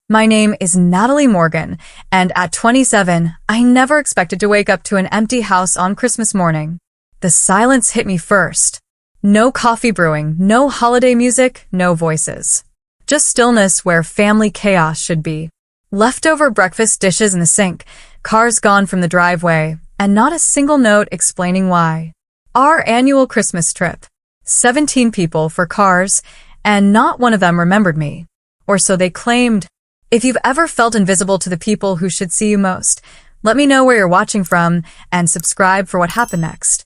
My name is Natalie Morgan, and at 27, I never expected to wake up to an empty house on Christmas morning. The silence hit me first. No coffee brewing, no holiday music, no voices. Just stillness where family chaos should be. Leftover breakfast dishes in the sink, cars gone from the driveway, and not a single note explaining why. Our annual Christmas trip. 17 people for cars, and not one of them remembered me. Or so they claimed. If you've ever felt invisible to the people who should see you most, let me know where you're watching from and subscribe for what happened next.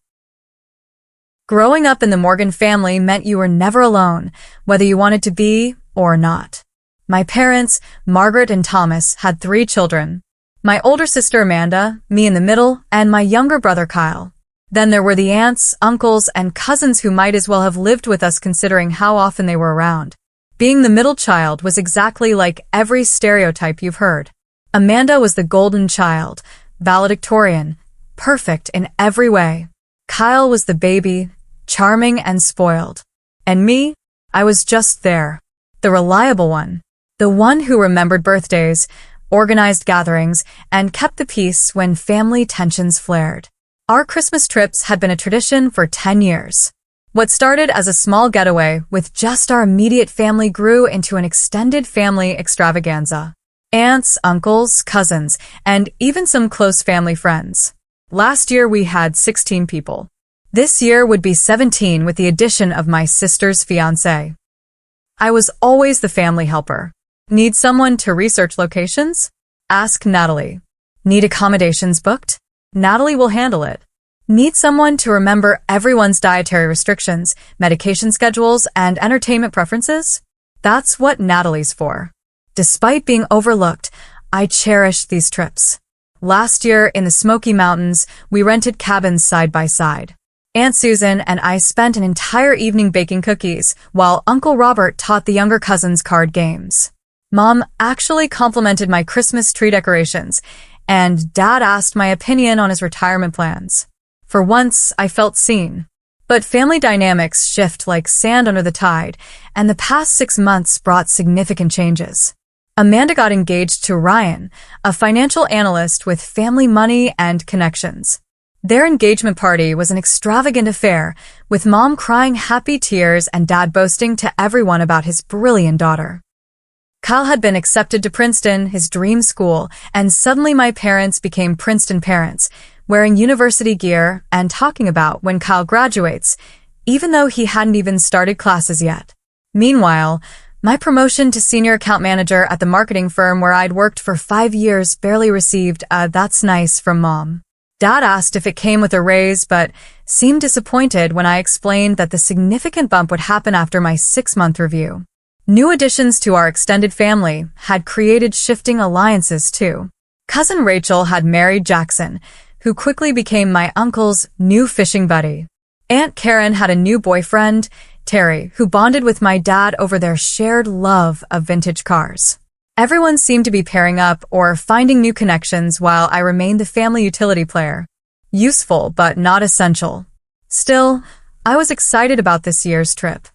Growing up in the Morgan family meant you were never alone, whether you wanted to be or not. My parents, Margaret and Thomas, had 3 children. My older sister Amanda, me in the middle, and my younger brother Kyle. Then there were the aunts, uncles, and cousins who might as well have lived with us considering how often they were around. Being the middle child was exactly like every stereotype you've heard. Amanda was the golden child, valedictorian, perfect in every way. Kyle was the baby, charming and spoiled. And me, I was just there. The reliable one. The one who remembered birthdays, organized gatherings, and kept the peace when family tensions flared. Our Christmas trips had been a tradition for 10 years. What started as a small getaway with just our immediate family grew into an extended family extravaganza. Aunts, uncles, cousins, and even some close family friends. Last year we had 16 people. This year would be 17 with the addition of my sister's fiancé. I was always the family helper. Need someone to research locations? Ask Natalie. Need accommodations booked? Natalie will handle it. Need someone to remember everyone's dietary restrictions, medication schedules, and entertainment preferences? That's what Natalie's for. Despite being overlooked, I cherished these trips. Last year, in the Smoky Mountains, we rented cabins side by side. Aunt Susan and I spent an entire evening baking cookies, while Uncle Robert taught the younger cousins card games. Mom actually complimented my Christmas tree decorations, and Dad asked my opinion on his retirement plans. For once, I felt seen. But family dynamics shift like sand under the tide, and the past 6 months brought significant changes. Amanda got engaged to Ryan, a financial analyst with family money and connections. Their engagement party was an extravagant affair, with Mom crying happy tears and Dad boasting to everyone about his brilliant daughter. Kyle had been accepted to Princeton, his dream school, and suddenly my parents became Princeton parents, wearing university gear and talking about when Kyle graduates, even though he hadn't even started classes yet. Meanwhile, my promotion to senior account manager at the marketing firm where I'd worked for 5 years barely received a "that's nice" from Mom. Dad asked if it came with a raise, but seemed disappointed when I explained that the significant bump would happen after my 6-month review. New additions to our extended family had created shifting alliances too. Cousin Rachel had married Jackson, who quickly became my uncle's new fishing buddy. Aunt Karen had a new boyfriend, Terry, who bonded with my dad over their shared love of vintage cars. Everyone seemed to be pairing up or finding new connections while I remained the family utility player. Useful, but not essential. Still, I was excited about this year's trip.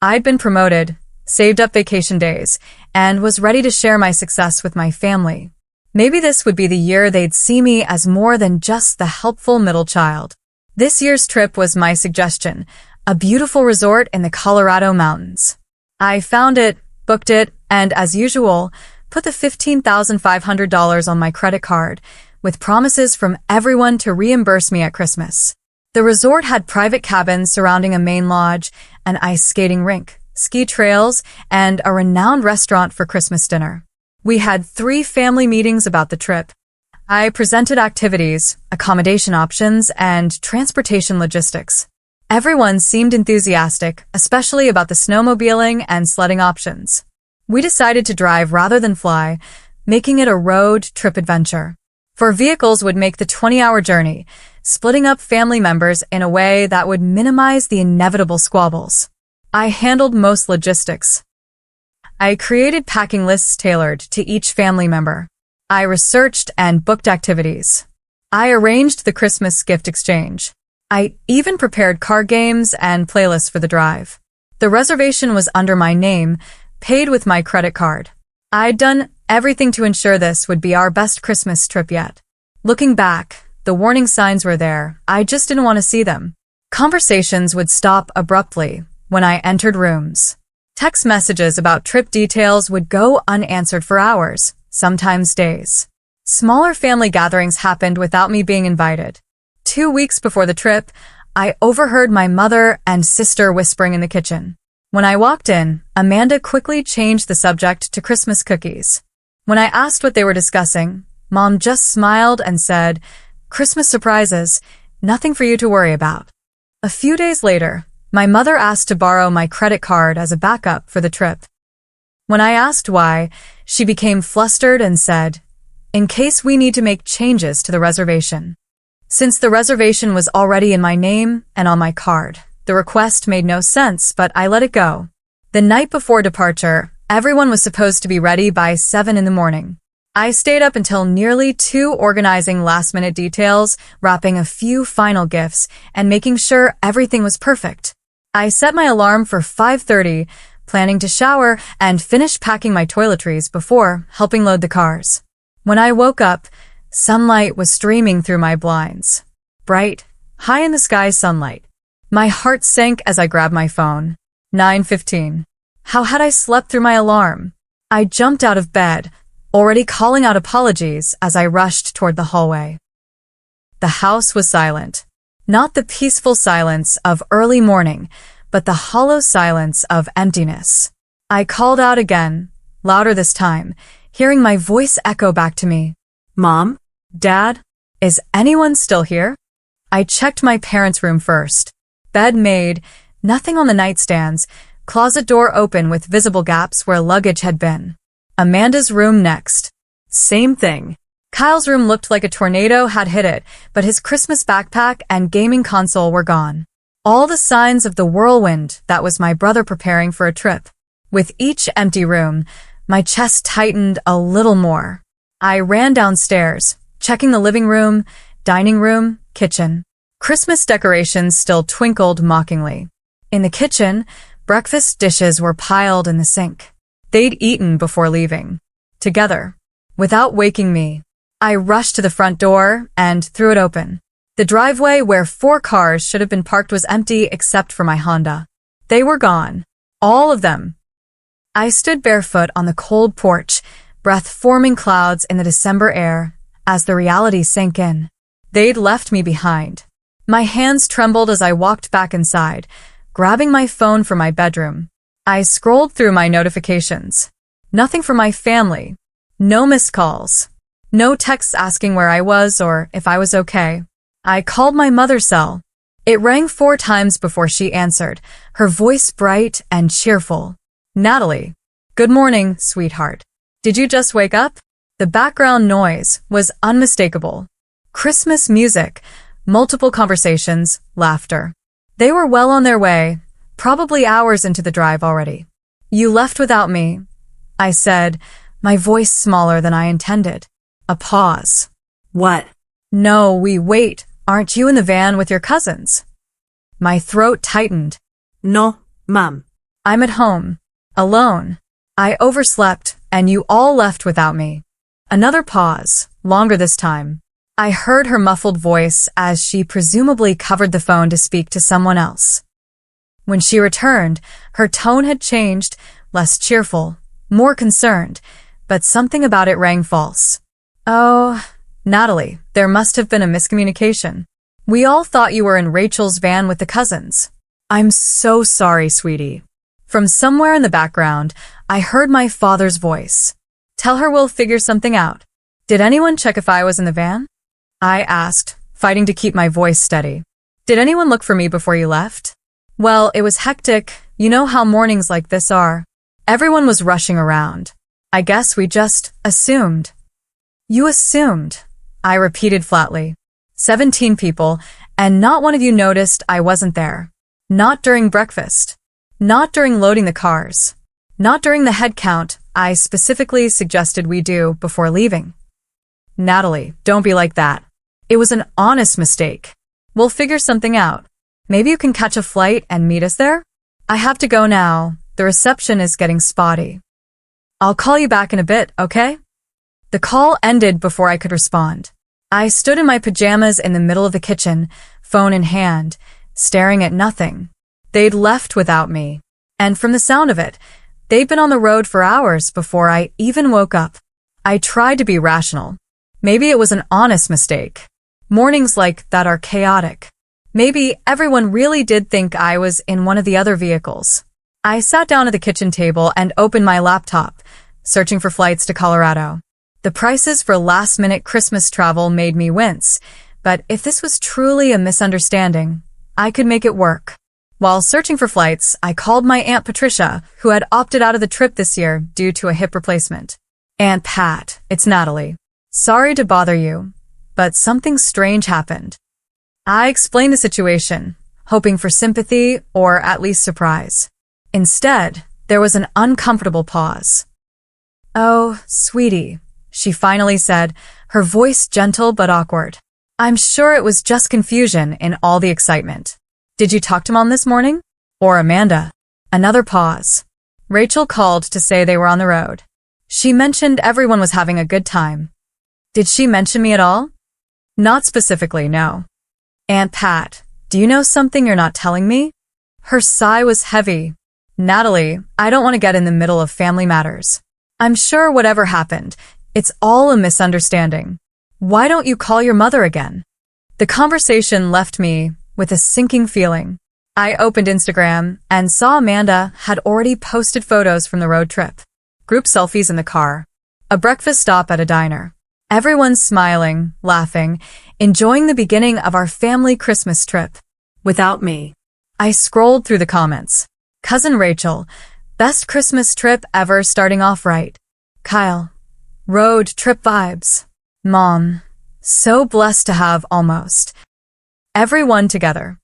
I'd been promoted, saved up vacation days, and was ready to share my success with my family. Maybe this would be the year they'd see me as more than just the helpful middle child. This year's trip was my suggestion, a beautiful resort in the Colorado mountains. I found it, booked it, and as usual, put the $15,500 on my credit card, with promises from everyone to reimburse me at Christmas. The resort had private cabins surrounding a main lodge, an ice skating rink, ski trails, and a renowned restaurant for Christmas dinner. We had 3 family meetings about the trip. I presented activities, accommodation options, and transportation logistics. Everyone seemed enthusiastic, especially about the snowmobiling and sledding options. We decided to drive rather than fly, making it a road trip adventure. 4 vehicles would make the 20-hour journey, splitting up family members in a way that would minimize the inevitable squabbles. I handled most logistics. I created packing lists tailored to each family member. I researched and booked activities. I arranged the Christmas gift exchange. I even prepared card games and playlists for the drive. The reservation was under my name, paid with my credit card. I'd done everything to ensure this would be our best Christmas trip yet. Looking back, the warning signs were there, I just didn't want to see them. Conversations would stop abruptly when I entered rooms. Text messages about trip details would go unanswered for hours, sometimes days. Smaller family gatherings happened without me being invited. 2 weeks before the trip, I overheard my mother and sister whispering in the kitchen. When I walked in, Amanda quickly changed the subject to Christmas cookies. When I asked what they were discussing, Mom just smiled and said, "Christmas surprises, nothing for you to worry about." A few days later, my mother asked to borrow my credit card as a backup for the trip. When I asked why, she became flustered and said, "In case we need to make changes to the reservation." Since the reservation was already in my name and on my card, the request made no sense, but I let it go. The night before departure, everyone was supposed to be ready by 7 in the morning. I stayed up until nearly 2 organizing last-minute details, wrapping a few final gifts, and making sure everything was perfect. I set my alarm for 5:30, planning to shower and finish packing my toiletries before helping load the cars. When I woke up, sunlight was streaming through my blinds. Bright, high-in-the-sky sunlight. My heart sank as I grabbed my phone. 9:15. How had I slept through my alarm? I jumped out of bed, already calling out apologies as I rushed toward the hallway. The house was silent. Not the peaceful silence of early morning, but the hollow silence of emptiness. I called out again, louder this time, hearing my voice echo back to me. "Mom? Dad? Is anyone still here?" I checked my parents' room first. Bed made, nothing on the nightstands, closet door open with visible gaps where luggage had been. Amanda's room next. Same thing. Kyle's room looked like a tornado had hit it, but his Christmas backpack and gaming console were gone. All the signs of the whirlwind that was my brother preparing for a trip. With each empty room, my chest tightened a little more. I ran downstairs, checking the living room, dining room, kitchen. Christmas decorations still twinkled mockingly. In the kitchen, breakfast dishes were piled in the sink. They'd eaten before leaving. Together. Without waking me, I rushed to the front door and threw it open. The driveway where 4 cars should have been parked was empty except for my Honda. They were gone. All of them. I stood barefoot on the cold porch, breath forming clouds in the December air as the reality sank in. They'd left me behind. My hands trembled as I walked back inside, grabbing my phone from my bedroom. I scrolled through my notifications. Nothing from my family. No missed calls. No texts asking where I was or if I was okay. I called my mother's cell. It rang 4 times before she answered, her voice bright and cheerful. "Natalie. Good morning, sweetheart. Did you just wake up?" The background noise was unmistakable. Christmas music, multiple conversations, laughter. They were well on their way, probably hours into the drive already. "You left without me," I said, my voice smaller than I intended. A pause. "What?" "No, wait. Aren't you in the van with your cousins?" My throat tightened. "No, Mom. I'm at home. Alone. I overslept, and you all left without me." Another pause, longer this time. I heard her muffled voice as she presumably covered the phone to speak to someone else. When she returned, her tone had changed, less cheerful, more concerned, but something about it rang false. "Oh, Natalie, there must have been a miscommunication. We all thought you were in Rachel's van with the cousins." "I'm so sorry, sweetie." From somewhere in the background, I heard my father's voice. "Tell her we'll figure something out." "Did anyone check if I was in the van?" I asked, fighting to keep my voice steady. "Did anyone look for me before you left?" "Well, it was hectic. You know how mornings like this are. Everyone was rushing around. I guess we just assumed." "You assumed," I repeated flatly. 17 people, and not one of you noticed I wasn't there. Not during breakfast. Not during loading the cars. Not during the head count I specifically suggested we do before leaving. "Natalie, don't be like that. It was an honest mistake. We'll figure something out. Maybe you can catch a flight and meet us there?" "I have to go now. The reception is getting spotty." I'll call you back in a bit, okay? The call ended before I could respond. I stood in my pajamas in the middle of the kitchen, phone in hand, staring at nothing. They'd left without me. And from the sound of it, they'd been on the road for hours before I even woke up. I tried to be rational. Maybe it was an honest mistake. Mornings like that are chaotic. Maybe everyone really did think I was in one of the other vehicles. I sat down at the kitchen table and opened my laptop, searching for flights to Colorado. The prices for last-minute Christmas travel made me wince, but if this was truly a misunderstanding, I could make it work. While searching for flights, I called my Aunt Patricia, who had opted out of the trip this year due to a hip replacement. Aunt Pat, it's Natalie. Sorry to bother you, but something strange happened. I explained the situation, hoping for sympathy or at least surprise. Instead, there was an uncomfortable pause. "Oh, sweetie," she finally said, her voice gentle but awkward. "I'm sure it was just confusion in all the excitement. Did you talk to Mom this morning? Or Amanda?" Another pause. Rachel called to say they were on the road. She mentioned everyone was having a good time. Did she mention me at all? Not specifically, no. Aunt Pat, do you know something you're not telling me? Her sigh was heavy. Natalie, I don't want to get in the middle of family matters. I'm sure whatever happened, it's all a misunderstanding. Why don't you call your mother again? The conversation left me with a sinking feeling. I opened Instagram and saw Amanda had already posted photos from the road trip. Group selfies in the car. A breakfast stop at a diner. Everyone smiling, laughing, enjoying the beginning of our family Christmas trip. Without me. I scrolled through the comments. Cousin Rachel, best Christmas trip ever starting off right. Kyle, road trip vibes. Mom, so blessed to have almost. Everyone together.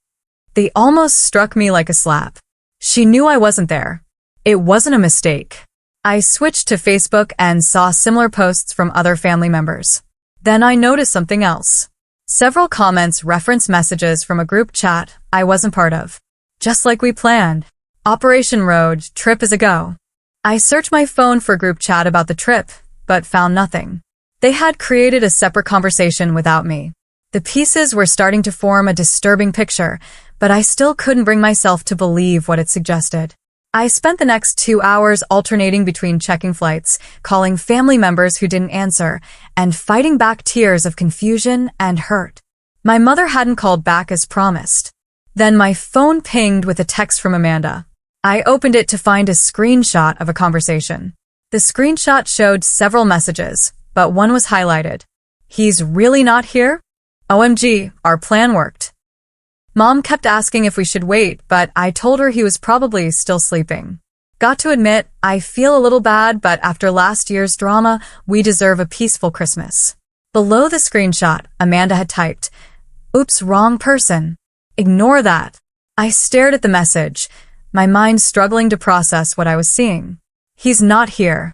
They almost struck me like a slap. She knew I wasn't there. It wasn't a mistake. I switched to Facebook and saw similar posts from other family members. Then I noticed something else. Several comments referenced messages from a group chat I wasn't part of. Just like we planned. Operation Road trip is a go. I searched my phone for a group chat about the trip, but found nothing. They had created a separate conversation without me. The pieces were starting to form a disturbing picture, but I still couldn't bring myself to believe what it suggested. I spent the next 2 hours alternating between checking flights, calling family members who didn't answer, and fighting back tears of confusion and hurt. My mother hadn't called back as promised. Then my phone pinged with a text from Amanda. I opened it to find a screenshot of a conversation. The screenshot showed several messages, but one was highlighted. He's really not here? OMG, our plan worked. Mom kept asking if we should wait, but I told her he was probably still sleeping. Got to admit, I feel a little bad, but after last year's drama, we deserve a peaceful Christmas. Below the screenshot, Amanda had typed, "Oops, wrong person. Ignore that." I stared at the message, my mind struggling to process what I was seeing. He's not here.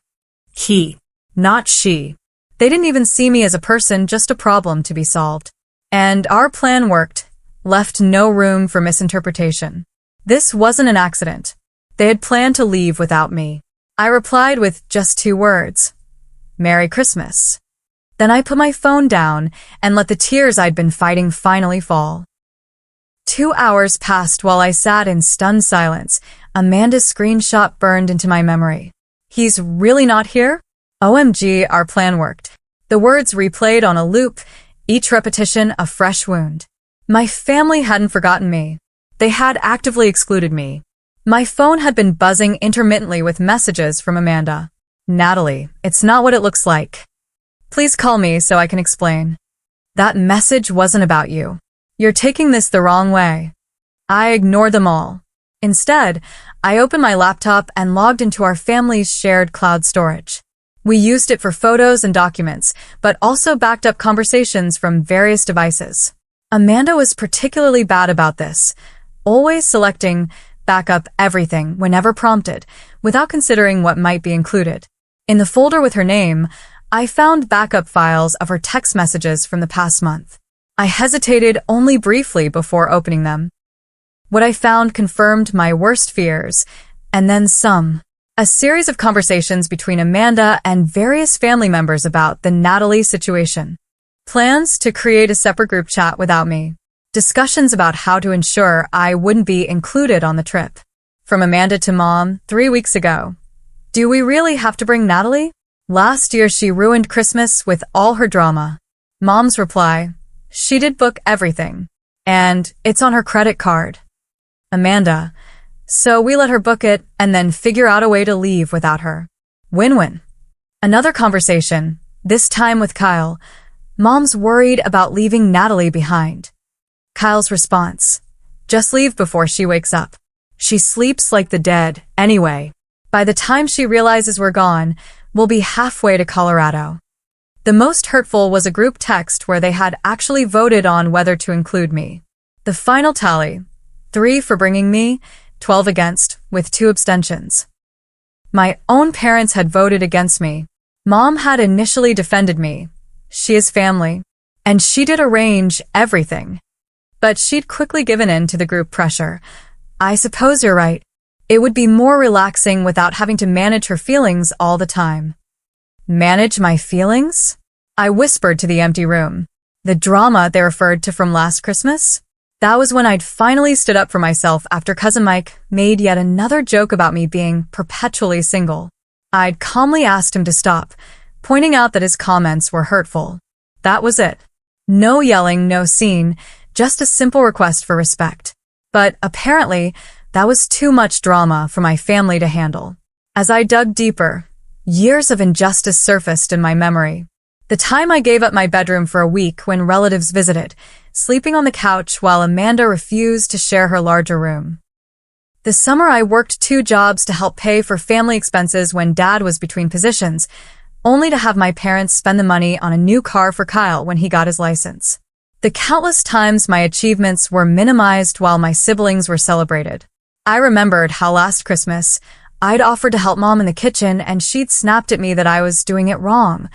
He, not she. They didn't even see me as a person, just a problem to be solved. And our plan worked. Left no room for misinterpretation. This wasn't an accident. They had planned to leave without me. I replied with just 2 words. Merry Christmas. Then I put my phone down and let the tears I'd been fighting finally fall. 2 hours passed while I sat in stunned silence. Amanda's screenshot burned into my memory. He's really not here? OMG, our plan worked. The words replayed on a loop, each repetition a fresh wound. My family hadn't forgotten me. They had actively excluded me. My phone had been buzzing intermittently with messages from Amanda. Natalie, it's not what it looks like. Please call me so I can explain. That message wasn't about you. You're taking this the wrong way. I ignored them all. Instead, I opened my laptop and logged into our family's shared cloud storage. We used it for photos and documents, but also backed up conversations from various devices. Amanda was particularly bad about this, always selecting back up everything whenever prompted, without considering what might be included. In the folder with her name, I found backup files of her text messages from the past month. I hesitated only briefly before opening them. What I found confirmed my worst fears, and then some. A series of conversations between Amanda and various family members about the Natalie situation. Plans to create a separate group chat without me. Discussions about how to ensure I wouldn't be included on the trip. From Amanda to Mom, 3 weeks ago. Do we really have to bring Natalie? Last year she ruined Christmas with all her drama. Mom's reply, she did book everything. And it's on her credit card. Amanda, so we let her book it and then figure out a way to leave without her. Win-win. Another conversation, this time with Kyle. Mom's worried about leaving Natalie behind. Kyle's response, just leave before she wakes up. She sleeps like the dead, anyway. By the time she realizes we're gone, we'll be halfway to Colorado. The most hurtful was a group text where they had actually voted on whether to include me. The final tally, 3 for bringing me, 12 against, with 2 abstentions. My own parents had voted against me. Mom had initially defended me. She is family. And she did arrange everything. But she'd quickly given in to the group pressure. I suppose you're right. It would be more relaxing without having to manage her feelings all the time. Manage my feelings? I whispered to the empty room. The drama they referred to from last Christmas? That was when I'd finally stood up for myself after Cousin Mike made yet another joke about me being perpetually single. I'd calmly asked him to stop, pointing out that his comments were hurtful. That was it. No yelling, no scene, just a simple request for respect. But apparently, that was too much drama for my family to handle. As I dug deeper, years of injustice surfaced in my memory. The time I gave up my bedroom for a week when relatives visited, sleeping on the couch while Amanda refused to share her larger room. The summer I worked 2 jobs to help pay for family expenses when Dad was between positions, only to have my parents spend the money on a new car for Kyle when he got his license. The countless times my achievements were minimized while my siblings were celebrated. I remembered how last Christmas, I'd offered to help Mom in the kitchen and she'd snapped at me that I was doing it wrong,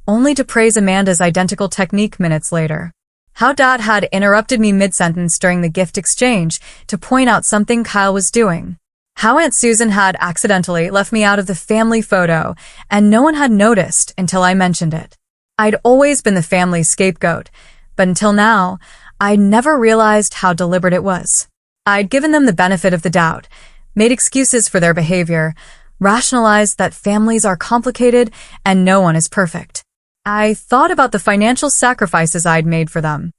only to praise Amanda's identical technique minutes later. How Dad had interrupted me mid-sentence during the gift exchange to point out something Kyle was doing. How Aunt Susan had accidentally left me out of the family photo and no one had noticed until I mentioned it. I'd always been the family scapegoat, but until now, I'd never realized how deliberate it was. I'd given them the benefit of the doubt, made excuses for their behavior, rationalized that families are complicated and no one is perfect. I thought about the financial sacrifices I'd made for them.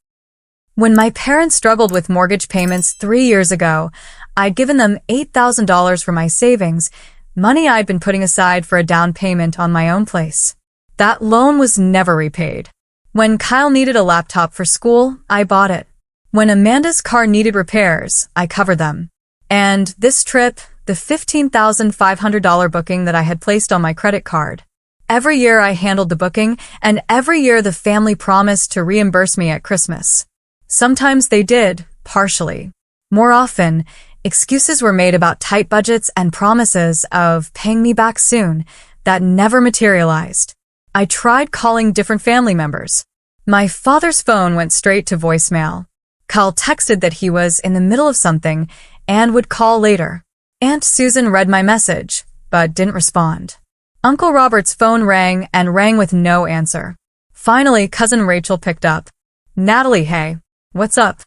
When my parents struggled with mortgage payments 3 years ago, I'd given them $8,000 for my savings, money I'd been putting aside for a down payment on my own place. That loan was never repaid. When Kyle needed a laptop for school, I bought it. When Amanda's car needed repairs, I covered them. And this trip, the $15,500 booking that I had placed on my credit card. Every year I handled the booking, and every year the family promised to reimburse me at Christmas. Sometimes they did, partially. More often, excuses were made about tight budgets and promises of paying me back soon that never materialized. I tried calling different family members. My father's phone went straight to voicemail. Kyle texted that he was in the middle of something and would call later. Aunt Susan read my message, but didn't respond. Uncle Robert's phone rang and rang with no answer. Finally, Cousin Rachel picked up. Natalie, hey, what's up?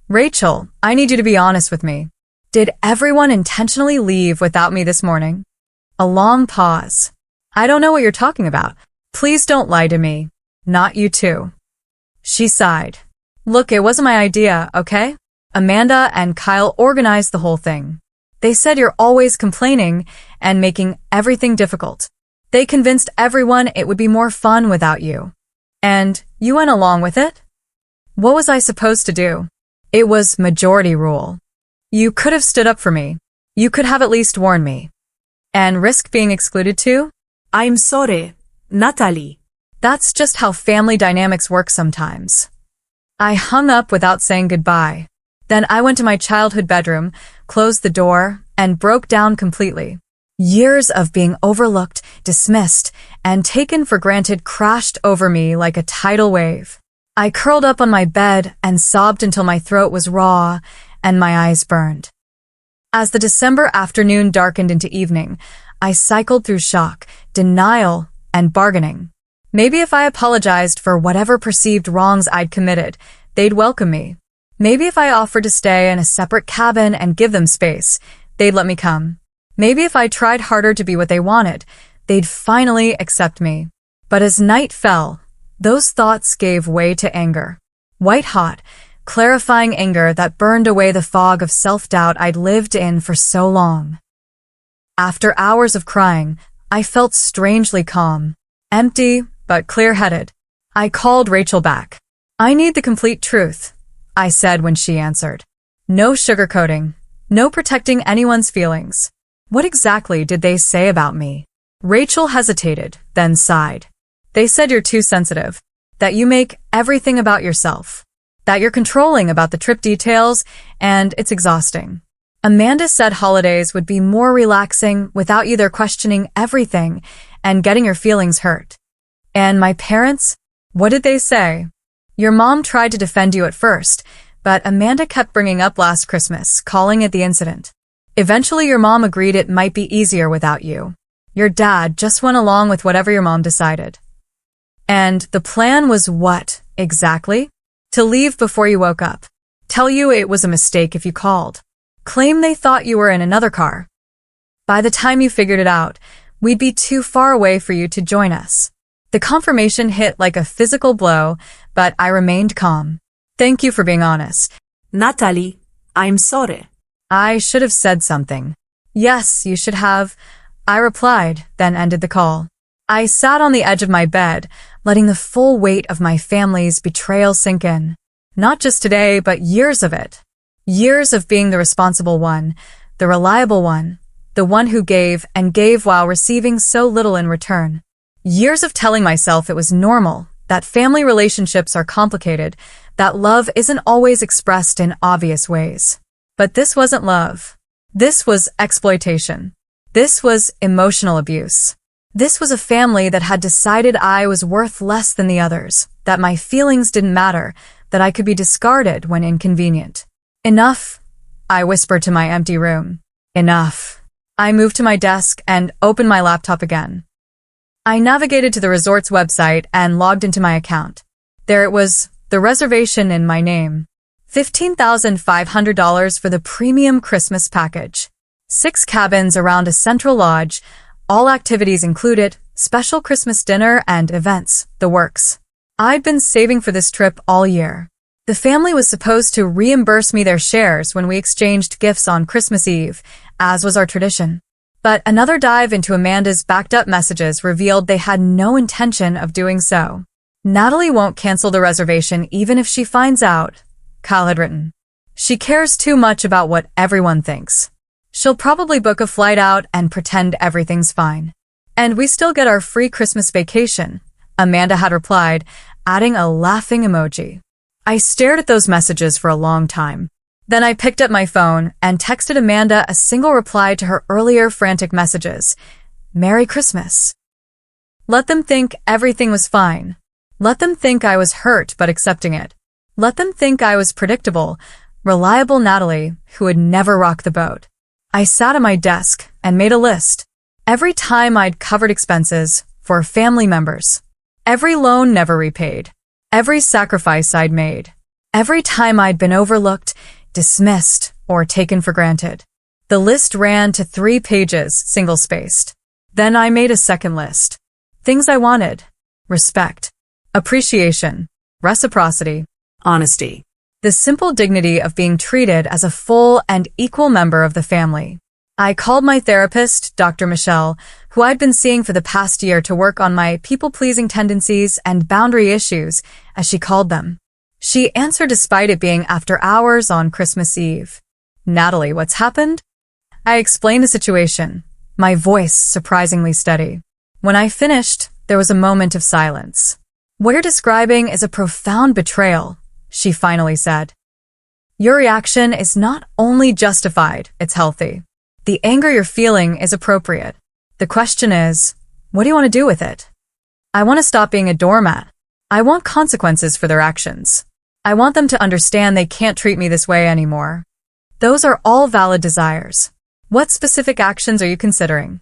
Rachel, I need you to be honest with me. Did everyone intentionally leave without me this morning? A long pause. I don't know what you're talking about. Please don't lie to me. Not you too. She sighed. Look, it wasn't my idea, okay? Amanda and Kyle organized the whole thing. They said you're always complaining and making everything difficult. They convinced everyone it would be more fun without you. And you went along with it? What was I supposed to do? It was majority rule. You could have stood up for me. You could have at least warned me. And risk being excluded too? I'm sorry, Natalie. That's just how family dynamics work sometimes. I hung up without saying goodbye. Then I went to my childhood bedroom, closed the door, and broke down completely. Years of being overlooked, dismissed, and taken for granted crashed over me like a tidal wave. I curled up on my bed and sobbed until my throat was raw and my eyes burned. As the December afternoon darkened into evening, I cycled through shock, denial, and bargaining. Maybe if I apologized for whatever perceived wrongs I'd committed, they'd welcome me. Maybe if I offered to stay in a separate cabin and give them space, they'd let me come. Maybe if I tried harder to be what they wanted, they'd finally accept me. But as night fell, those thoughts gave way to anger. White-hot, clarifying anger that burned away the fog of self-doubt I'd lived in for so long. After hours of crying, I felt strangely calm, empty but clear-headed. I called Rachel back. "I need the complete truth," I said when she answered. "No sugarcoating, no protecting anyone's feelings. What exactly did they say about me?" Rachel hesitated, then sighed. "They said you're too sensitive, that you make everything about yourself, that you're controlling about the trip details, and it's exhausting. Amanda said holidays would be more relaxing without you there questioning everything and getting your feelings hurt. And my parents? What did they say? Your mom tried to defend you at first, but Amanda kept bringing up last Christmas, calling it the incident. Eventually your mom agreed it might be easier without you. Your dad just went along with whatever your mom decided. And the plan was what, exactly? To leave before you woke up. Tell you it was a mistake if you called. Claim they thought you were in another car. By the time you figured it out, we'd be too far away for you to join us. The confirmation hit like a physical blow, but I remained calm. Thank you for being honest. Natalie, I'm sorry. I should have said something. Yes, you should have, I replied, then ended the call. I sat on the edge of my bed, letting the full weight of my family's betrayal sink in. Not just today, but years of it. Years of being the responsible one, the reliable one, the one who gave and gave while receiving so little in return. Years of telling myself it was normal, that family relationships are complicated, that love isn't always expressed in obvious ways. But this wasn't love. This was exploitation. This was emotional abuse. This was a family that had decided I was worth less than the others, that my feelings didn't matter, that I could be discarded when inconvenient. Enough, I whispered to my empty room. Enough. I moved to my desk and opened my laptop again. I navigated to the resort's website and logged into my account. There it was, the reservation in my name. $15,500 for the premium Christmas package. 6 cabins around a central lodge, all activities included, special Christmas dinner and events, the works. I'd been saving for this trip all year. The family was supposed to reimburse me their shares when we exchanged gifts on Christmas Eve, as was our tradition. But another dive into Amanda's backed-up messages revealed they had no intention of doing so. Natalie won't cancel the reservation even if she finds out, Kyle had written. She cares too much about what everyone thinks. She'll probably book a flight out and pretend everything's fine. And we still get our free Christmas vacation, Amanda had replied, adding a laughing emoji. I stared at those messages for a long time. Then I picked up my phone and texted Amanda a single reply to her earlier frantic messages. Merry Christmas. Let them think everything was fine. Let them think I was hurt but accepting it. Let them think I was predictable, reliable Natalie who would never rock the boat. I sat at my desk and made a list. Every time I'd covered expenses for family members. Every loan never repaid. Every sacrifice I'd made. Every time I'd been overlooked, dismissed, or taken for granted. The list ran to 3 pages, single-spaced. Then I made a second list. Things I wanted. Respect. Appreciation. Reciprocity. Honesty. The simple dignity of being treated as a full and equal member of the family. I called my therapist, Dr. Michelle, who I'd been seeing for the past year to work on my people-pleasing tendencies and boundary issues, as she called them. She answered despite it being after hours on Christmas Eve. Natalie, what's happened? I explained the situation, my voice surprisingly steady. When I finished, there was a moment of silence. What you're describing is a profound betrayal, she finally said. Your reaction is not only justified, it's healthy. The anger you're feeling is appropriate. The question is, what do you want to do with it? I want to stop being a doormat. I want consequences for their actions. I want them to understand they can't treat me this way anymore. Those are all valid desires. What specific actions are you considering?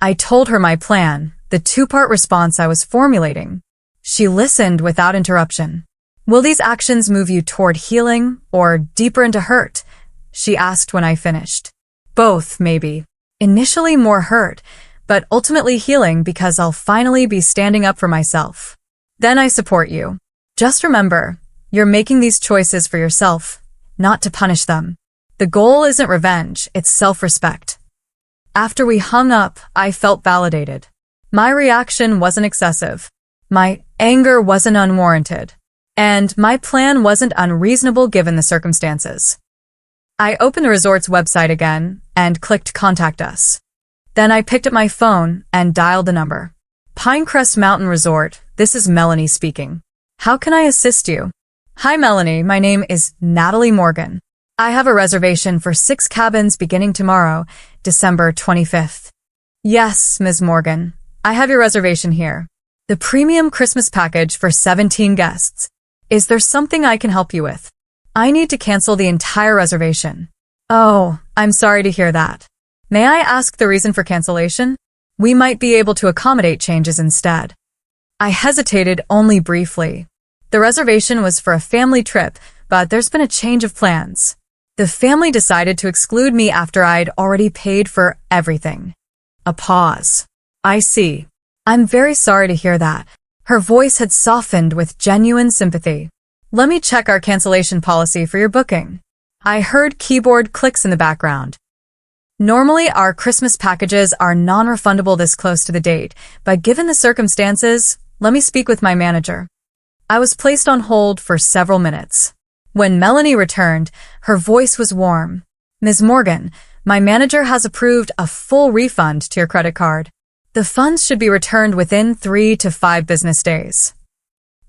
I told her my plan, the two-part response I was formulating. She listened without interruption. Will these actions move you toward healing or deeper into hurt? She asked when I finished. Both, maybe. Initially more hurt, but ultimately healing because I'll finally be standing up for myself. Then I support you. Just remember, you're making these choices for yourself, not to punish them. The goal isn't revenge, it's self-respect. After we hung up, I felt validated. My reaction wasn't excessive. My anger wasn't unwarranted. And my plan wasn't unreasonable given the circumstances. I opened the resort's website again and clicked Contact Us. Then I picked up my phone and dialed the number. Pinecrest Mountain Resort, this is Melanie speaking. How can I assist you? Hi Melanie, my name is Natalie Morgan. I have a reservation for 6 cabins beginning tomorrow, December 25th. Yes, Ms. Morgan, I have your reservation here. The premium Christmas package for 17 guests. Is there something I can help you with? I need to cancel the entire reservation. Oh, I'm sorry to hear that. May I ask the reason for cancellation? We might be able to accommodate changes instead. I hesitated only briefly. The reservation was for a family trip, but there's been a change of plans. The family decided to exclude me after I'd already paid for everything. A pause. I see. I'm very sorry to hear that. Her voice had softened with genuine sympathy. Let me check our cancellation policy for your booking. I heard keyboard clicks in the background. Normally, our Christmas packages are non-refundable this close to the date, but given the circumstances, let me speak with my manager. I was placed on hold for several minutes. When Melanie returned, her voice was warm. Ms. Morgan, my manager has approved a full refund to your credit card. The funds should be returned within 3 to 5 business days.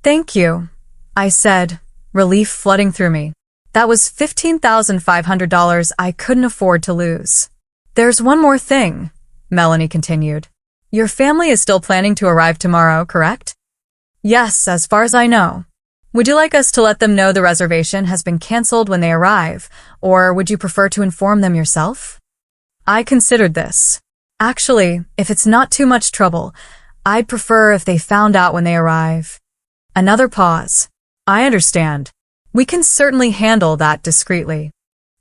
Thank you, I said, relief flooding through me. That was $15,500 I couldn't afford to lose. There's one more thing, Melanie continued. Your family is still planning to arrive tomorrow, correct? Yes, as far as I know. Would you like us to let them know the reservation has been canceled when they arrive, or would you prefer to inform them yourself? I considered this. Actually, if it's not too much trouble, I'd prefer if they found out when they arrive. Another pause. I understand. We can certainly handle that discreetly.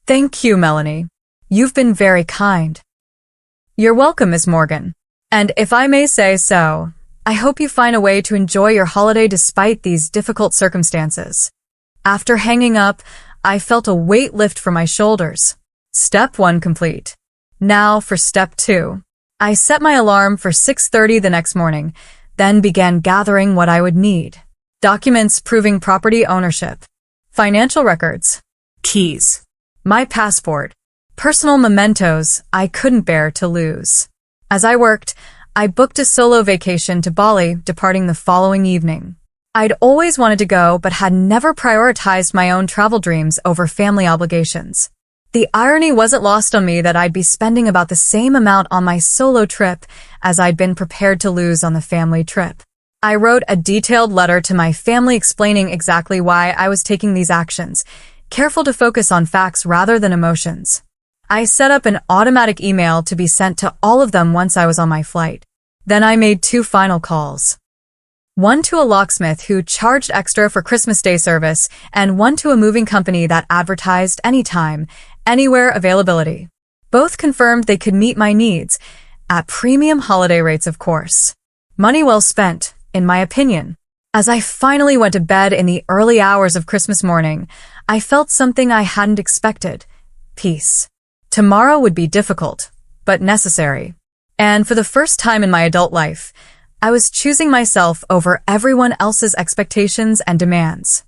Thank you, Melanie. You've been very kind. You're welcome, Ms. Morgan. And if I may say so, I hope you find a way to enjoy your holiday despite these difficult circumstances. After hanging up, I felt a weight lift from my shoulders. Step 1 complete. Now for step 2. I set my alarm for 6:30 the next morning, then began gathering what I would need. Documents proving property ownership. Financial records. Keys. My passport. Personal mementos I couldn't bear to lose. As I worked, I booked a solo vacation to Bali, departing the following evening. I'd always wanted to go, but had never prioritized my own travel dreams over family obligations. The irony wasn't lost on me that I'd be spending about the same amount on my solo trip as I'd been prepared to lose on the family trip. I wrote a detailed letter to my family explaining exactly why I was taking these actions, careful to focus on facts rather than emotions. I set up an automatic email to be sent to all of them once I was on my flight. Then I made 2 final calls. One to a locksmith who charged extra for Christmas Day service, and one to a moving company that advertised anytime, anywhere availability. Both confirmed they could meet my needs, at premium holiday rates of course. Money well spent, in my opinion. As I finally went to bed in the early hours of Christmas morning, I felt something I hadn't expected. Peace. Tomorrow would be difficult, but necessary. And for the first time in my adult life, I was choosing myself over everyone else's expectations and demands.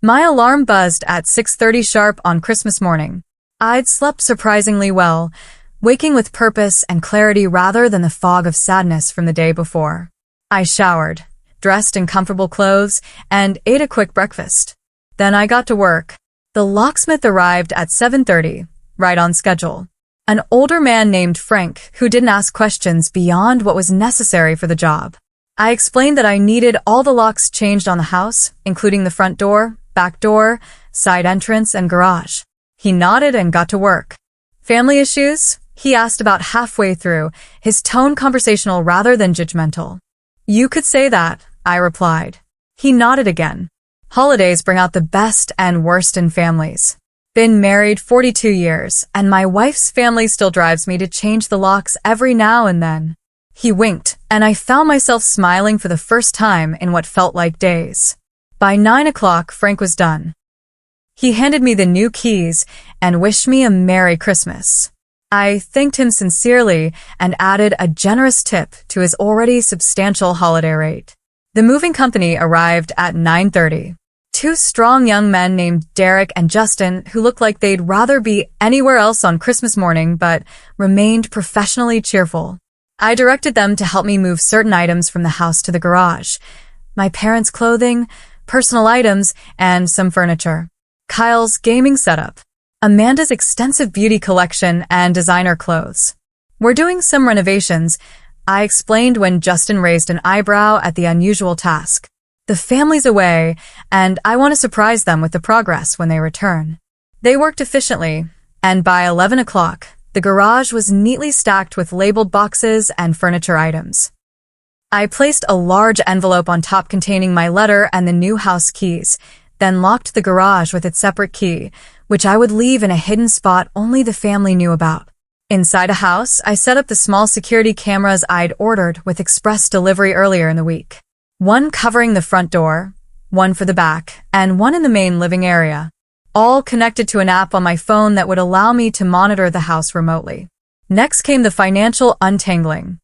My alarm buzzed at 6:30 sharp on Christmas morning. I'd slept surprisingly well, waking with purpose and clarity rather than the fog of sadness from the day before. I showered, dressed in comfortable clothes, and ate a quick breakfast. Then I got to work. The locksmith arrived at 7:30, right on schedule. An older man named Frank who didn't ask questions beyond what was necessary for the job. I explained that I needed all the locks changed on the house, including the front door, back door, side entrance, and garage. He nodded and got to work. Family issues? He asked about halfway through, his tone conversational rather than judgmental. You could say that, I replied. He nodded again. Holidays bring out the best and worst in families. Been married 42 years, and my wife's family still drives me to change the locks every now and then. He winked, and I found myself smiling for the first time in what felt like days. By 9 o'clock, Frank was done. He handed me the new keys and wished me a Merry Christmas. I thanked him sincerely and added a generous tip to his already substantial holiday rate. The moving company arrived at 9:30. Two strong young men named Derek and Justin who looked like they'd rather be anywhere else on Christmas morning but remained professionally cheerful. I directed them to help me move certain items from the house to the garage. My parents' clothing, personal items, and some furniture. Kyle's gaming setup. Amanda's extensive beauty collection and designer clothes. We're doing some renovations, I explained when Justin raised an eyebrow at the unusual task. The family's away, and I want to surprise them with the progress when they return. They worked efficiently, and by 11 o'clock, the garage was neatly stacked with labeled boxes and furniture items. I placed a large envelope on top containing my letter and the new house keys, then locked the garage with its separate key, which I would leave in a hidden spot only the family knew about. Inside a house, I set up the small security cameras I'd ordered with express delivery earlier in the week. One covering the front door, one for the back, and one in the main living area, all connected to an app on my phone that would allow me to monitor the house remotely. Next came the financial untangling.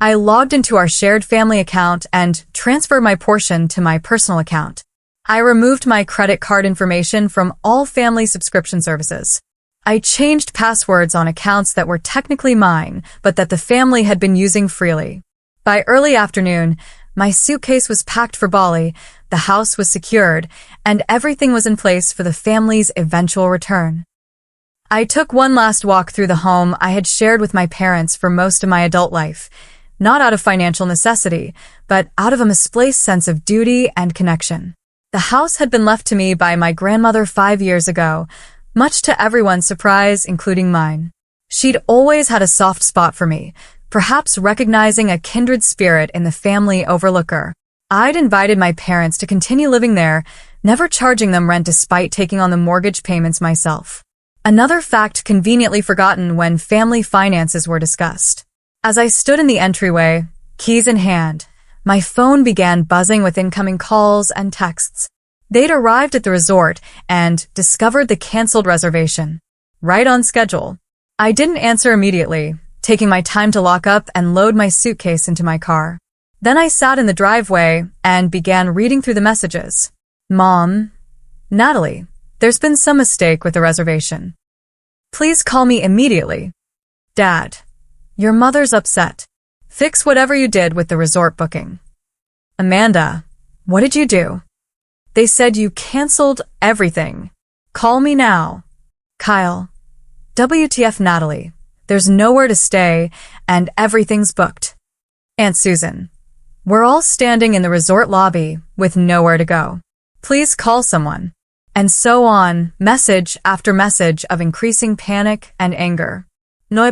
I logged into our shared family account and transferred my portion to my personal account. I removed my credit card information from all family subscription services. I changed passwords on accounts that were technically mine, but that the family had been using freely. By early afternoon, my suitcase was packed for Bali, the house was secured, and everything was in place for the family's eventual return. I took one last walk through the home I had shared with my parents for most of my adult life, not out of financial necessity, but out of a misplaced sense of duty and connection. The house had been left to me by my grandmother 5 years ago, much to everyone's surprise, including mine. She'd always had a soft spot for me, perhaps recognizing a kindred spirit in the family overlooker. I'd invited my parents to continue living there, never charging them rent despite taking on the mortgage payments myself. Another fact conveniently forgotten when family finances were discussed. As I stood in the entryway, keys in hand, my phone began buzzing with incoming calls and texts. They'd arrived at the resort and discovered the canceled reservation. Right on schedule. I didn't answer immediately, taking my time to lock up and load my suitcase into my car. Then I sat in the driveway and began reading through the messages. Mom, Natalie, there's been some mistake with the reservation. Please call me immediately. Dad, your mother's upset. Fix whatever you did with the resort booking. Amanda, what did you do? They said you canceled everything. Call me now. Kyle, WTF Natalie, there's nowhere to stay and everything's booked. Aunt Susan, we're all standing in the resort lobby with nowhere to go. Please call someone. And so on, message after message of increasing panic and anger. No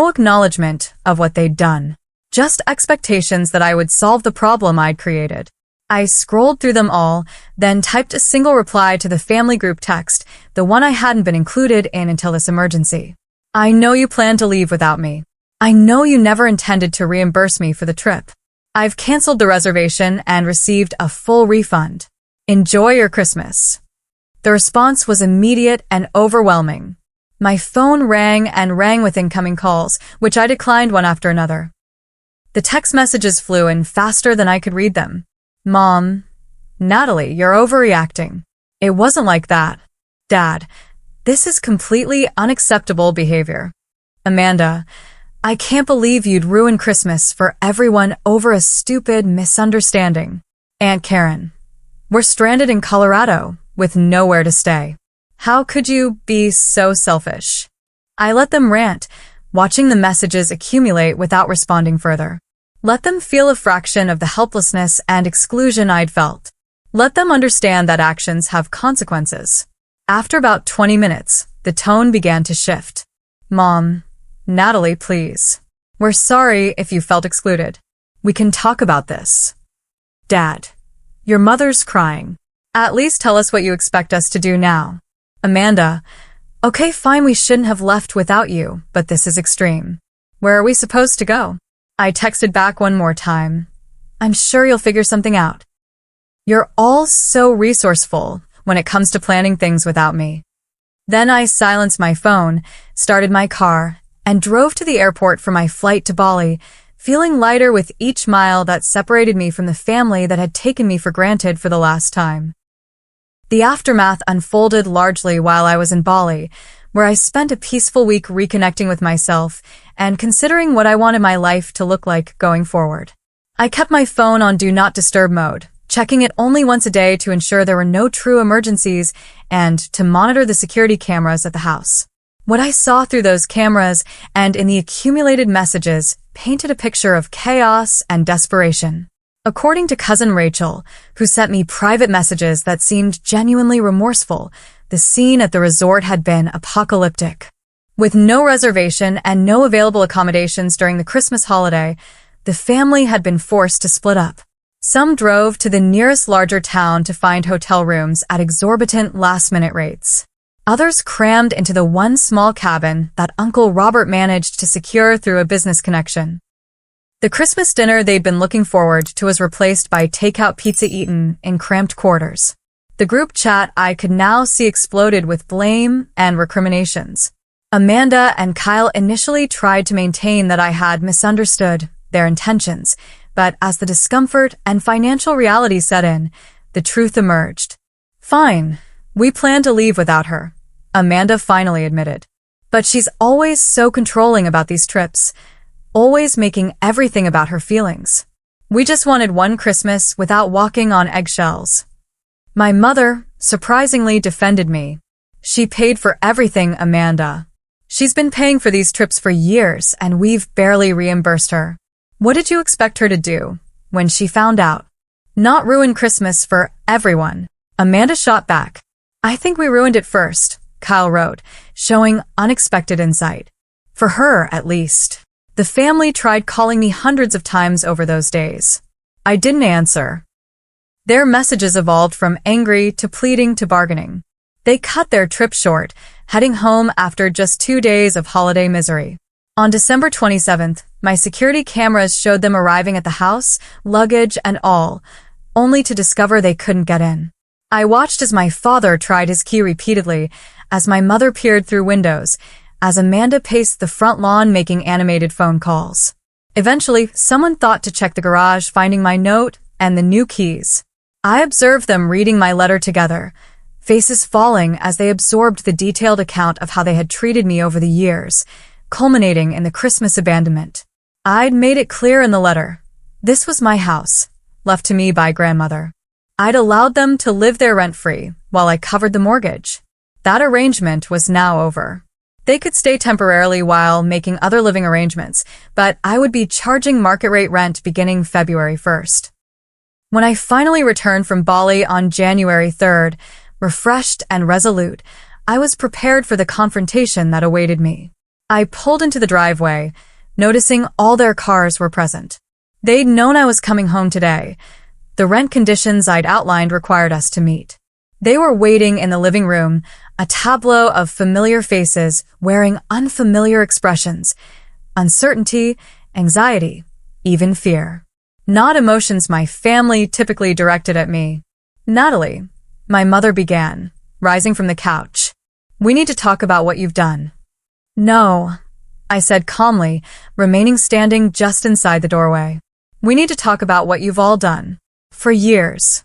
acknowledgement of what they'd done. Just expectations that I would solve the problem I'd created. I scrolled through them all, then typed a single reply to the family group text, the one I hadn't been included in until this emergency. I know you plan to leave without me. I know you never intended to reimburse me for the trip. I've canceled the reservation and received a full refund. Enjoy your Christmas. The response was immediate and overwhelming. My phone rang and rang with incoming calls, which I declined one after another. The text messages flew in faster than I could read them. Mom, Natalie, you're overreacting. It wasn't like that. Dad, this is completely unacceptable behavior. Amanda, I can't believe you'd ruin Christmas for everyone over a stupid misunderstanding. Aunt Karen, we're stranded in Colorado with nowhere to stay. How could you be so selfish? I let them rant, watching the messages accumulate without responding further. Let them feel a fraction of the helplessness and exclusion I'd felt. Let them understand that actions have consequences. After about 20 minutes, the tone began to shift. Mom, Natalie, please. We're sorry if you felt excluded. We can talk about this. Dad, your mother's crying. At least tell us what you expect us to do now. Amanda, okay, fine, we shouldn't have left without you, but this is extreme. Where are we supposed to go? I texted back one more time. I'm sure you'll figure something out. You're all so resourceful when it comes to planning things without me. Then I silenced my phone, started my car, and drove to the airport for my flight to Bali, feeling lighter with each mile that separated me from the family that had taken me for granted for the last time. The aftermath unfolded largely while I was in Bali, where I spent a peaceful week reconnecting with myself and considering what I wanted my life to look like going forward. I kept my phone on Do Not Disturb mode, checking it only once a day to ensure there were no true emergencies and to monitor the security cameras at the house. What I saw through those cameras and in the accumulated messages painted a picture of chaos and desperation. According to cousin Rachel, who sent me private messages that seemed genuinely remorseful, the scene at the resort had been apocalyptic. With no reservation and no available accommodations during the Christmas holiday, the family had been forced to split up. Some drove to the nearest larger town to find hotel rooms at exorbitant last-minute rates. Others crammed into the one small cabin that Uncle Robert managed to secure through a business connection. The Christmas dinner they'd been looking forward to was replaced by takeout pizza eaten in cramped quarters. The group chat I could now see exploded with blame and recriminations. Amanda and Kyle initially tried to maintain that I had misunderstood their intentions, but as the discomfort and financial reality set in, the truth emerged. Fine, we plan to leave without her, Amanda finally admitted. But she's always so controlling about these trips, always making everything about her feelings. We just wanted one Christmas without walking on eggshells. My mother, surprisingly, defended me. She paid for everything, Amanda. She's been paying for these trips for years, and we've barely reimbursed her. What did you expect her to do when she found out? Not ruin Christmas for everyone. Amanda shot back. I think we ruined it first, Kyle wrote, showing unexpected insight. For her, at least. The family tried calling me hundreds of times over those days. I didn't answer. Their messages evolved from angry to pleading to bargaining. They cut their trip short, heading home after just 2 days of holiday misery. On December 27th, my security cameras showed them arriving at the house, luggage and all, only to discover they couldn't get in. I watched as my father tried his key repeatedly, as my mother peered through windows, as Amanda paced the front lawn making animated phone calls. Eventually, someone thought to check the garage, finding my note and the new keys. I observed them reading my letter together, faces falling as they absorbed the detailed account of how they had treated me over the years, culminating in the Christmas abandonment. I'd made it clear in the letter. This was my house, left to me by grandmother. I'd allowed them to live there rent-free while I covered the mortgage. That arrangement was now over. They could stay temporarily while making other living arrangements, but I would be charging market rate rent beginning February 1st. When I finally returned from Bali on January 3rd, refreshed and resolute, I was prepared for the confrontation that awaited me. I pulled into the driveway, noticing all their cars were present. They'd known I was coming home today. The rent conditions I'd outlined required us to meet. They were waiting in the living room, a tableau of familiar faces wearing unfamiliar expressions, uncertainty, anxiety, even fear. Not emotions my family typically directed at me. Natalie, my mother began, rising from the couch. We need to talk about what you've done. No, I said calmly, remaining standing just inside the doorway. We need to talk about what you've all done. For years.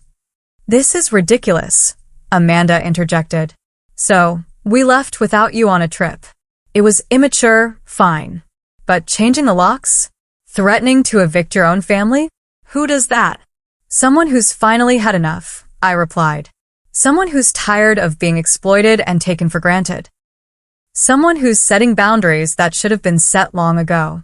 This is ridiculous, Amanda interjected. So, we left without you on a trip. It was immature, fine. But changing the locks? Threatening to evict your own family? Who does that? Someone who's finally had enough, I replied. Someone who's tired of being exploited and taken for granted. Someone who's setting boundaries that should have been set long ago.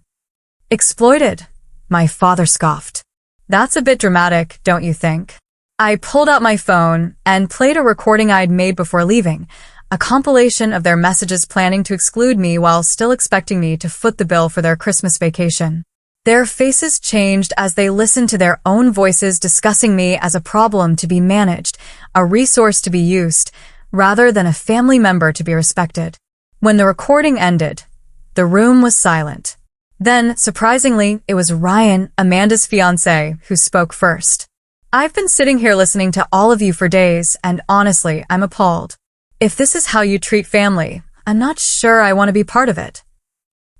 Exploited, my father scoffed. That's a bit dramatic, don't you think? I pulled out my phone and played a recording I'd made before leaving, a compilation of their messages planning to exclude me while still expecting me to foot the bill for their Christmas vacation. Their faces changed as they listened to their own voices discussing me as a problem to be managed, a resource to be used, rather than a family member to be respected. When the recording ended, the room was silent. Then, surprisingly, it was Ryan, Amanda's fiancé, who spoke first. "I've been sitting here listening to all of you for days, and honestly, I'm appalled. If this is how you treat family, I'm not sure I want to be part of it."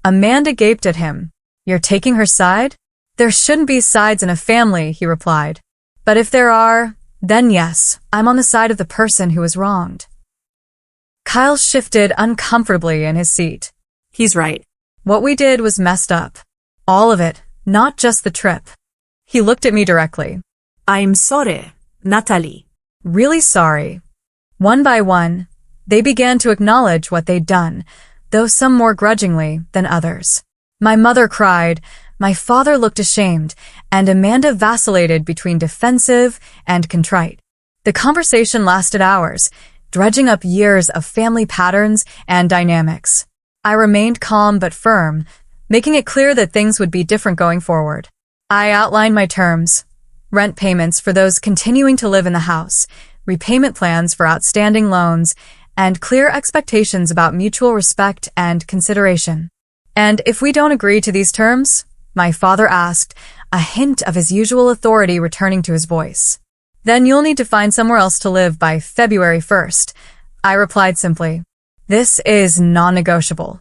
Amanda gaped at him. "You're taking her side?" "There shouldn't be sides in a family," he replied. "But if there are, then yes, I'm on the side of the person who was wronged." Kyle shifted uncomfortably in his seat. He's right. "What we did was messed up. All of it, not just the trip." He looked at me directly. I'm sorry, Natalie. "Really sorry." One by one, they began to acknowledge what they'd done, though some more grudgingly than others. My mother cried, my father looked ashamed, and Amanda vacillated between defensive and contrite. The conversation lasted hours, dredging up years of family patterns and dynamics. I remained calm but firm, making it clear that things would be different going forward. I outlined my terms: rent payments for those continuing to live in the house, repayment plans for outstanding loans, and clear expectations about mutual respect and consideration. "And if we don't agree to these terms?" my father asked, a hint of his usual authority returning to his voice. "Then you'll need to find somewhere else to live by February 1st, I replied simply. "This is non-negotiable."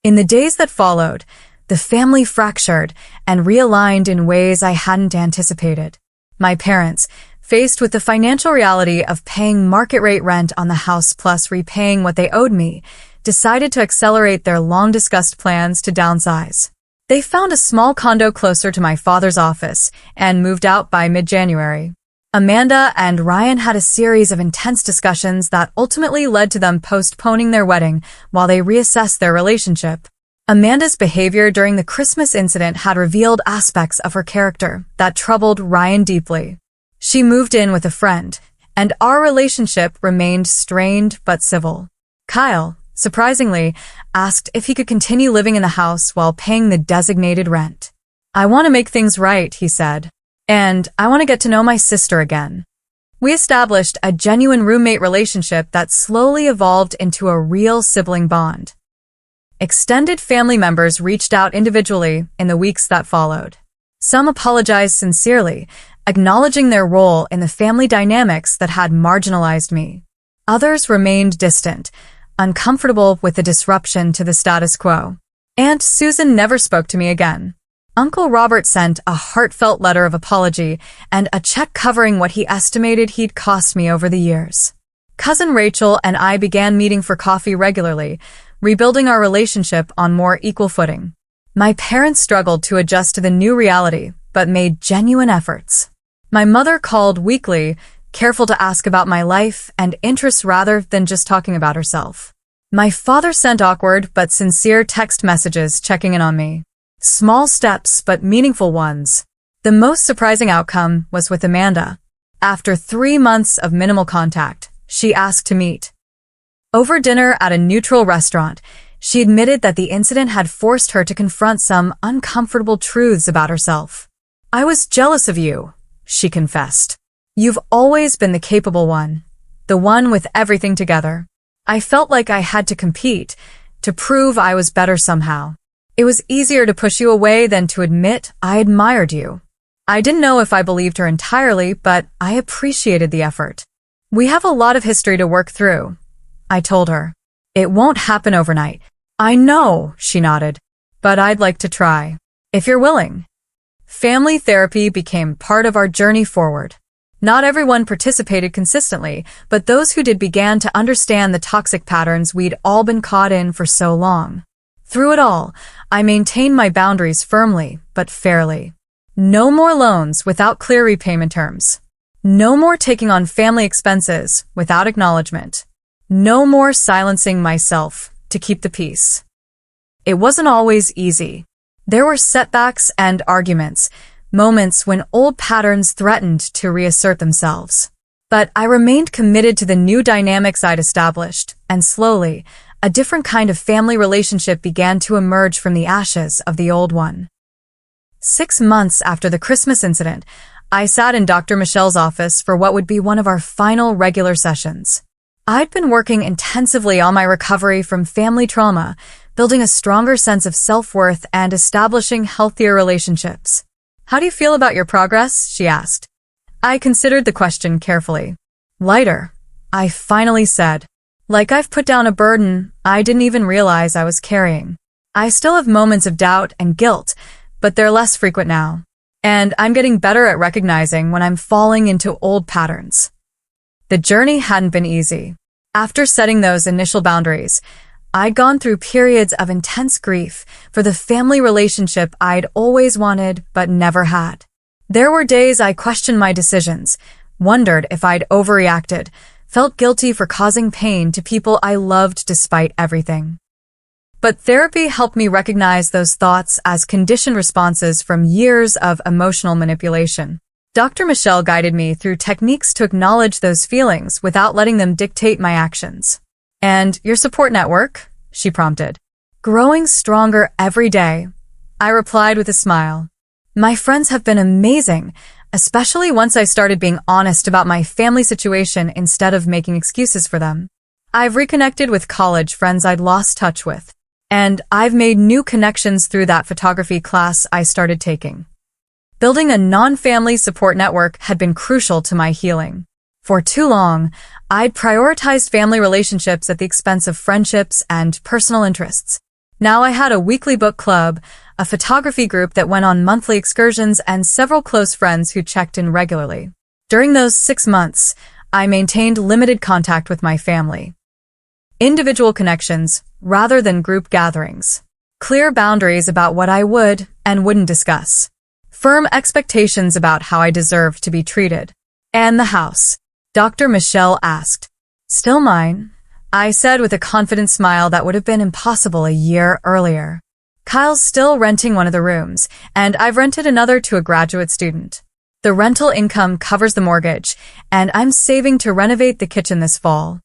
In the days that followed, the family fractured and realigned in ways I hadn't anticipated. My parents, faced with the financial reality of paying market-rate rent on the house plus repaying what they owed me, decided to accelerate their long-discussed plans to downsize. They found a small condo closer to my father's office and moved out by mid-January. Amanda and Ryan had a series of intense discussions that ultimately led to them postponing their wedding while they reassessed their relationship. Amanda's behavior during the Christmas incident had revealed aspects of her character that troubled Ryan deeply. She moved in with a friend, and our relationship remained strained but civil. Kyle, surprisingly, asked if he could continue living in the house while paying the designated rent. "I want to make things right," he said. "And I want to get to know my sister again." We established a genuine roommate relationship that slowly evolved into a real sibling bond. Extended family members reached out individually in the weeks that followed. Some apologized sincerely, acknowledging their role in the family dynamics that had marginalized me. Others remained distant, uncomfortable with the disruption to the status quo. Aunt Susan never spoke to me again. Uncle Robert sent a heartfelt letter of apology and a check covering what he estimated he'd cost me over the years. Cousin Rachel and I began meeting for coffee regularly, rebuilding our relationship on more equal footing. My parents struggled to adjust to the new reality, but made genuine efforts. My mother called weekly, careful to ask about my life and interests rather than just talking about herself. My father sent awkward but sincere text messages checking in on me. Small steps but meaningful ones. The most surprising outcome was with Amanda. After 3 months of minimal contact, she asked to meet. Over dinner at a neutral restaurant, she admitted that the incident had forced her to confront some uncomfortable truths about herself. "I was jealous of you," she confessed. "You've always been the capable one, the one with everything together. I felt like I had to compete, to prove I was better somehow. It was easier to push you away than to admit I admired you." I didn't know if I believed her entirely, but I appreciated the effort. "We have a lot of history to work through," I told her. "It won't happen overnight." "I know," she nodded, "but I'd like to try, if you're willing." Family therapy became part of our journey forward. Not everyone participated consistently, but those who did began to understand the toxic patterns we'd all been caught in for so long. Through it all, I maintained my boundaries firmly but fairly. No more loans without clear repayment terms. No more taking on family expenses without acknowledgement. No more silencing myself to keep the peace. It wasn't always easy. There were setbacks and arguments, moments when old patterns threatened to reassert themselves. But I remained committed to the new dynamics I'd established, and slowly, a different kind of family relationship began to emerge from the ashes of the old one. 6 months after the Christmas incident, I sat in Dr. Michelle's office for what would be one of our final regular sessions. I'd been working intensively on my recovery from family trauma, building a stronger sense of self-worth and establishing healthier relationships. "How do you feel about your progress?" she asked. I considered the question carefully. "Lighter," I finally said. "Like I've put down a burden I didn't even realize I was carrying. I still have moments of doubt and guilt, but they're less frequent now. And I'm getting better at recognizing when I'm falling into old patterns." The journey hadn't been easy. After setting those initial boundaries, I'd gone through periods of intense grief for the family relationship I'd always wanted but never had. There were days I questioned my decisions, wondered if I'd overreacted, felt guilty for causing pain to people I loved despite everything. But therapy helped me recognize those thoughts as conditioned responses from years of emotional manipulation. Dr. Michelle guided me through techniques to acknowledge those feelings without letting them dictate my actions. "And your support network?" she prompted. "Growing stronger every day," I replied with a smile. "My friends have been amazing, especially once I started being honest about my family situation instead of making excuses for them. I've reconnected with college friends I'd lost touch with, and I've made new connections through that photography class I started taking." Building a non-family support network had been crucial to my healing. For too long, I'd prioritized family relationships at the expense of friendships and personal interests. Now I had a weekly book club, a photography group that went on monthly excursions, and several close friends who checked in regularly. During those 6 months, I maintained limited contact with my family. Individual connections rather than group gatherings. Clear boundaries about what I would and wouldn't discuss. Firm expectations about how I deserved to be treated. "And the house?" Dr. Michelle asked. "Still mine," I said with a confident smile that would have been impossible a year earlier. "Kyle's still renting one of the rooms, and I've rented another to a graduate student. The rental income covers the mortgage, and I'm saving to renovate the kitchen this fall."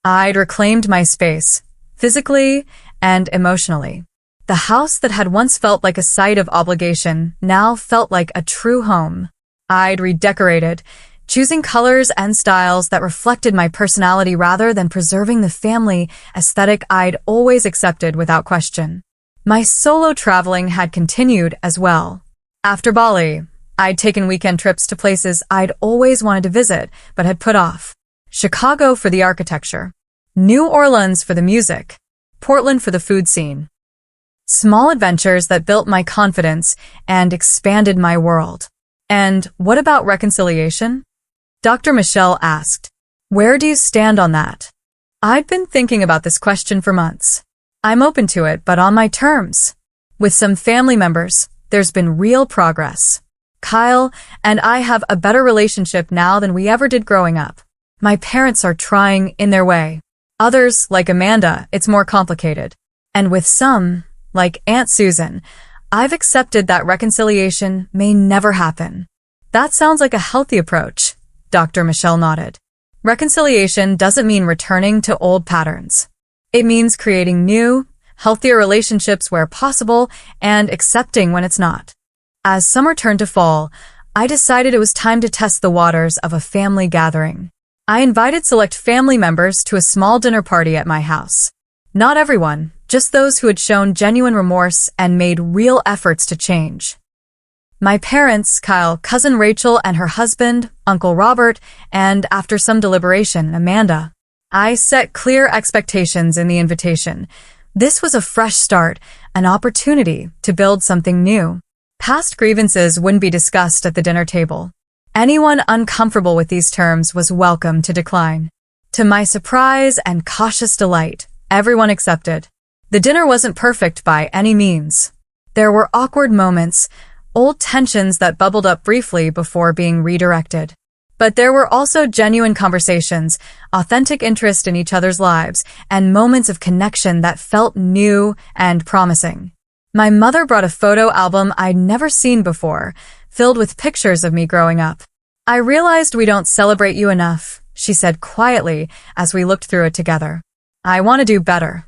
I'd reclaimed my space, physically and emotionally. The house that had once felt like a site of obligation now felt like a true home. I'd redecorated, choosing colors and styles that reflected my personality rather than preserving the family aesthetic I'd always accepted without question. My solo traveling had continued as well. After Bali, I'd taken weekend trips to places I'd always wanted to visit but had put off. Chicago for the architecture, New Orleans for the music, Portland for the food scene. Small adventures that built my confidence and expanded my world. "And what about reconciliation?" Dr. Michelle asked. "Where do you stand on that?" I'd been thinking about this question for months. I'm open to it, but on my terms. With some family members, there's been real progress. Kyle and I have a better relationship now than we ever did growing up. My parents are trying in their way. Others, like Amanda, it's more complicated. And with some, like Aunt Susan, I've accepted that reconciliation may never happen. That sounds like a healthy approach, Dr. Michelle nodded. Reconciliation doesn't mean returning to old patterns. It means creating new, healthier relationships where possible and accepting when it's not. As summer turned to fall, I decided it was time to test the waters of a family gathering. I invited select family members to a small dinner party at my house. Not everyone, just those who had shown genuine remorse and made real efforts to change. My parents, Kyle, cousin Rachel and her husband, Uncle Robert, and after some deliberation, Amanda. I set clear expectations in the invitation. This was a fresh start, an opportunity to build something new. Past grievances wouldn't be discussed at the dinner table. Anyone uncomfortable with these terms was welcome to decline. To my surprise and cautious delight, everyone accepted. The dinner wasn't perfect by any means. There were awkward moments, old tensions that bubbled up briefly before being redirected. But there were also genuine conversations, authentic interest in each other's lives, and moments of connection that felt new and promising. My mother brought a photo album I'd never seen before, filled with pictures of me growing up. I realized we don't celebrate you enough, she said quietly as we looked through it together. I want to do better.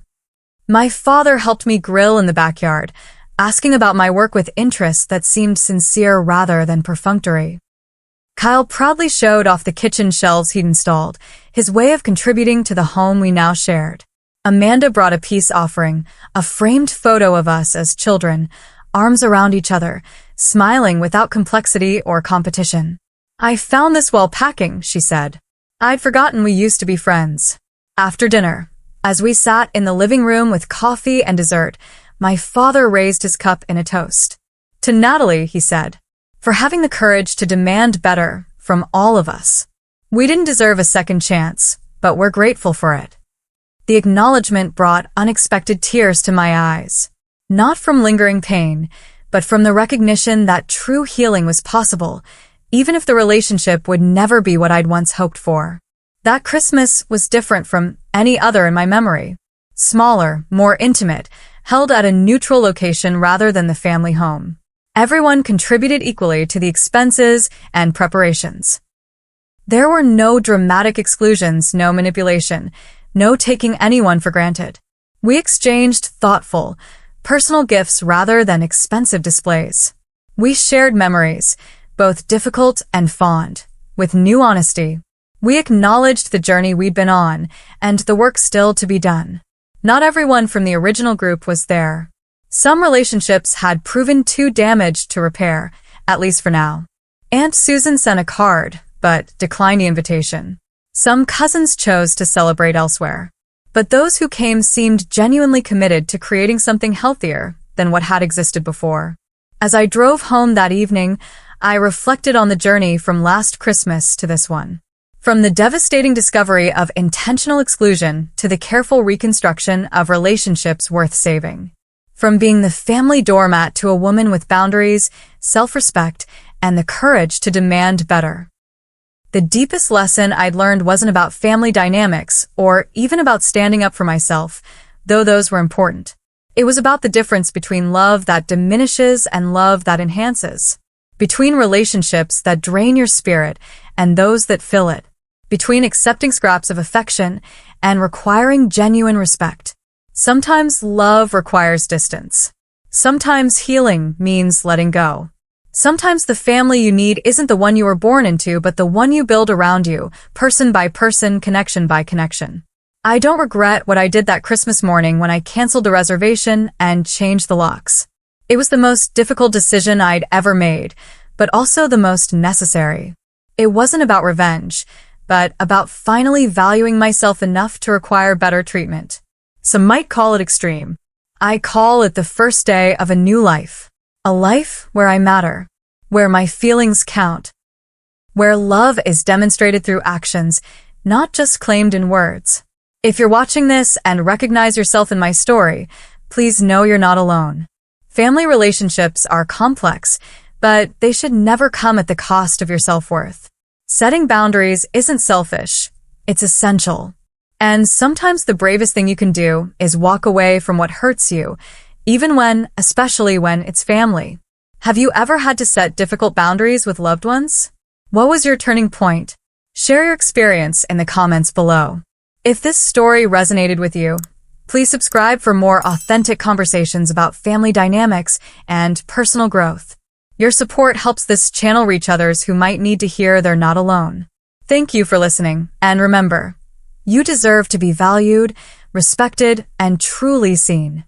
My father helped me grill in the backyard, asking about my work with interest that seemed sincere rather than perfunctory. Kyle proudly showed off the kitchen shelves he'd installed, his way of contributing to the home we now shared. Amanda brought a peace offering, a framed photo of us as children, arms around each other, smiling without complexity or competition. I found this while packing, she said. I'd forgotten we used to be friends. After dinner, as we sat in the living room with coffee and dessert, my father raised his cup in a toast. To Natalie, he said, for having the courage to demand better from all of us. We didn't deserve a second chance, but we're grateful for it. The acknowledgement brought unexpected tears to my eyes, not from lingering pain, but from the recognition that true healing was possible, even if the relationship would never be what I'd once hoped for. That Christmas was different from any other in my memory. Smaller, more intimate, held at a neutral location rather than the family home. Everyone contributed equally to the expenses and preparations. There were no dramatic exclusions, no manipulation, no taking anyone for granted. We exchanged thoughtful, personal gifts rather than expensive displays. We shared memories, both difficult and fond, with new honesty. We acknowledged the journey we'd been on and the work still to be done. Not everyone from the original group was there. Some relationships had proven too damaged to repair, at least for now. Aunt Susan sent a card, but declined the invitation. Some cousins chose to celebrate elsewhere. But those who came seemed genuinely committed to creating something healthier than what had existed before. As I drove home that evening, I reflected on the journey from last Christmas to this one. From the devastating discovery of intentional exclusion to the careful reconstruction of relationships worth saving. From being the family doormat to a woman with boundaries, self-respect, and the courage to demand better. The deepest lesson I'd learned wasn't about family dynamics or even about standing up for myself, though those were important. It was about the difference between love that diminishes and love that enhances. Between relationships that drain your spirit and those that fill it. Between accepting scraps of affection and requiring genuine respect. Sometimes love requires distance. Sometimes healing means letting go. Sometimes the family you need isn't the one you were born into, but the one you build around you, person by person, connection by connection. I don't regret what I did that Christmas morning when I canceled the reservation and changed the locks. It was the most difficult decision I'd ever made, but also the most necessary. It wasn't about revenge, but about finally valuing myself enough to require better treatment. Some might call it extreme. I call it the first day of a new life. A life where I matter, where my feelings count, where love is demonstrated through actions, not just claimed in words. If you're watching this and recognize yourself in my story, please know you're not alone. Family relationships are complex, but they should never come at the cost of your self-worth. Setting boundaries isn't selfish, it's essential. And sometimes the bravest thing you can do is walk away from what hurts you, especially when it's family. Have you ever had to set difficult boundaries with loved ones? What was your turning point? Share your experience in the comments below. If this story resonated with you, please subscribe for more authentic conversations about family dynamics and personal growth. Your support helps this channel reach others who might need to hear they're not alone. Thank you for listening, and remember, you deserve to be valued, respected, and truly seen.